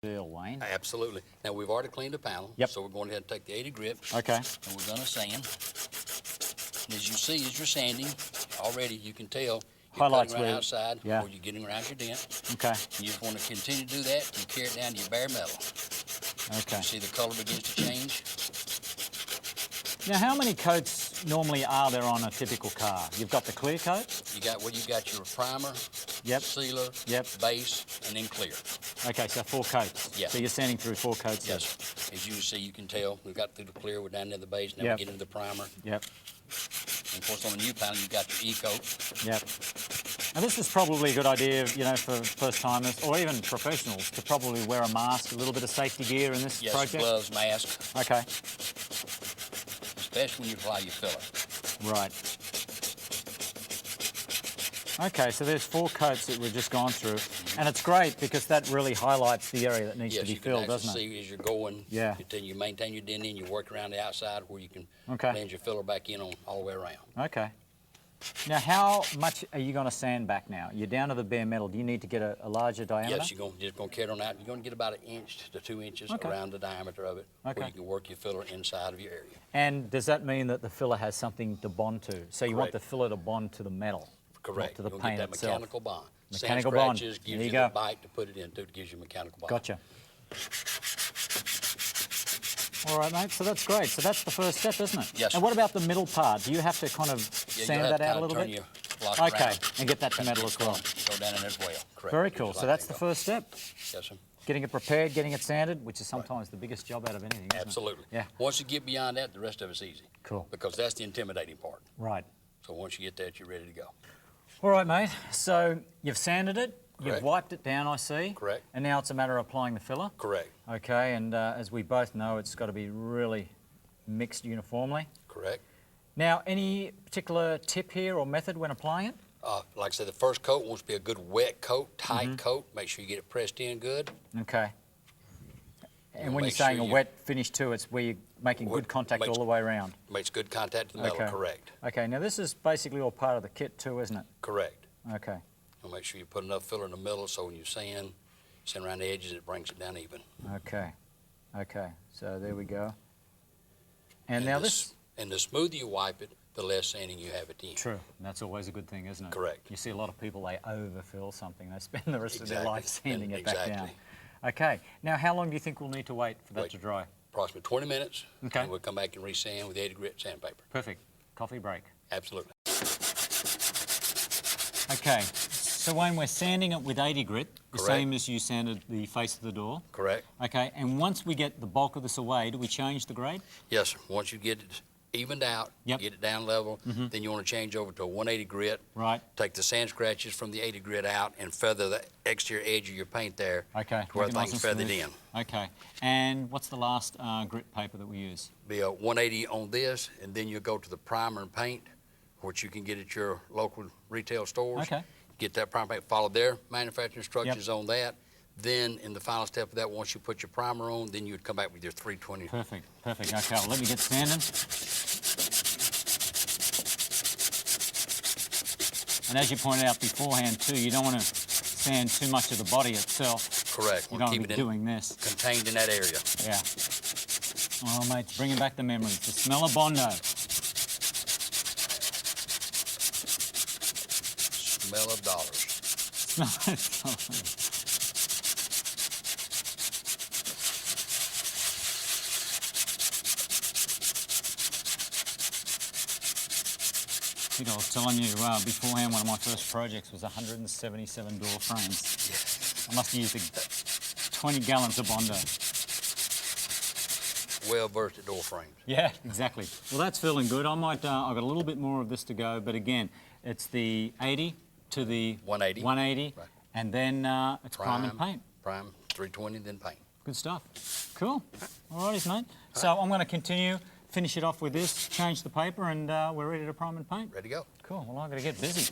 Deal, Wayne. Absolutely. Now, we've already cleaned the panel. Yep. So we're going ahead and take the 80 grit. Okay. And we're going to sand. And as you see, as you're sanding, already you can tell you're Highlights cutting around where, outside yeah. or you're getting around your dent. Okay. And you just want to continue to do that and carry it down to your bare metal. Okay. You see the color begins to change. Now, how many coats normally are there on a typical car? You've got the clear coat? You got your primer, Yep. sealer, Yep. base, and then clear. Okay, so 4 coats. Yeah. So you're sanding through 4 coats. Yes. As you see, you can tell we've got through the clear, we're down near the base, now Yep. we get into the primer. Yep. And of course, on the new panel, you've got your E-coat. Yep. And this is probably a good idea, you know, for first-timers or even professionals to probably wear a mask, a little bit of safety gear in this project. Yes, gloves, mask. Okay. Especially when you apply your filler. Right. Okay, so there's 4 coats that we've just gone through, and it's great because that really highlights the area that needs to be filled, doesn't it? Yes, you can see as you're going, Yeah. you maintain your dent in, you work around the outside where you can Okay. blend your filler back in on all the way around. Okay. Now, how much are you going to sand back now? You're down to the bare metal. Do you need to get a larger diameter? Yes, you're just going to carry it on out. You're going to get about 1 inch to 2 inches around the diameter of it, Okay. where you can work your filler inside of your area. And does that mean that the filler has something to bond to? So you want Correct. the filler to bond to the metal? Correct. Not to the You'll paint get that itself. mechanical bond. Mechanical Sand bond. scratches There gives you you the go. bite to put it into. It gives you mechanical bond. Gotcha. All right, mate, so that's great. So that's the first step, isn't it? Yes. And what about the middle part? Do you have to kind of sand that out a little bit? Your block Okay, around. and get that to metal as well. Go down in as well. Correct. Very cool. Just So like that's that the go. first step. Yes, sir. Getting it prepared, getting it sanded, which is sometimes the biggest job out of anything, isn't Absolutely. it? Yeah. Once you get beyond that, the rest of it's easy. Cool. Because that's the intimidating part. Right. So once you get that, you're ready to go. All right, mate. So you've sanded it, you've Correct. wiped it down, I see. Correct. And now it's a matter of applying the filler. Correct. Okay, and as we both know, it's got to be really mixed uniformly. Correct. Now, any particular tip here or method when applying it? Like I said, the first coat wants to be a good wet coat, tight Mm-hmm. coat. Make sure you get it pressed in good. Okay. And when you're make saying sure a you- wet finish too, it's where you're making good contact all the way around. Makes good contact with the metal. Okay. Correct. Okay, now this is basically all part of the kit too, isn't it? Correct. Okay. You'll make sure you put enough filler in the middle so when you sand around the edges, it brings it down even. Okay. Okay, so there we go. And now this... And the smoother you wipe it, the less sanding you have at the end. True, and that's always a good thing, isn't it? Correct. You see a lot of people, they overfill something. They spend the rest of their Exactly. life sanding it back down. Exactly. Okay, now how long do you think we'll need to wait for that Wait. to dry? Approximately 20 minutes. Okay. And we'll come back and resand with 80 grit sandpaper. Perfect. Coffee break. Absolutely. Okay, so Wayne, we're sanding it with 80 grit, the Correct. same as you sanded the face of the door. Correct. Okay, and once we get the bulk of this away, do we change the grade? Yes, sir. Once you get it evened out, Yep. get it down level, then you want to change over to a 180 grit. Right. Take the sand scratches from the 80 grit out and feather the exterior edge of your paint there Okay. to where make it nice things and feathered smooth. in. Okay, and what's the last grit paper that we use? Be a 180 on this, and then you go to the primer and paint, which you can get at your local retail stores. Okay. Get that primer paint, follow their manufacturing instructions on that. Then, in the final step of that, once you put your primer on, then you'd come back with your 320. Perfect, perfect. Okay, well, let me get sanding. And as you pointed out beforehand too, you don't want to sand too much of the body itself. Correct. You We'll don't want keep to be it doing this. contained in that area. Yeah. Oh, mate, it's bringing back the memories. The smell of Bondo. Smell of dollars. You know, I was telling you beforehand, one of my first projects was 177 door frames. I must have used 20 gallons of Bondo. Well versed at door frames. Yeah, exactly. Well, that's feeling good. I might, I've got a little bit more of this to go, but again, it's the 80 to the 180. 180, Right. and then it's prime and paint. Prime, 320, then paint. Good stuff. Cool. All righties, mate. So I'm going to continue, finish it off with this, change the paper, and we're ready to prime and paint. Ready to go. Cool. Well, I've got to get busy.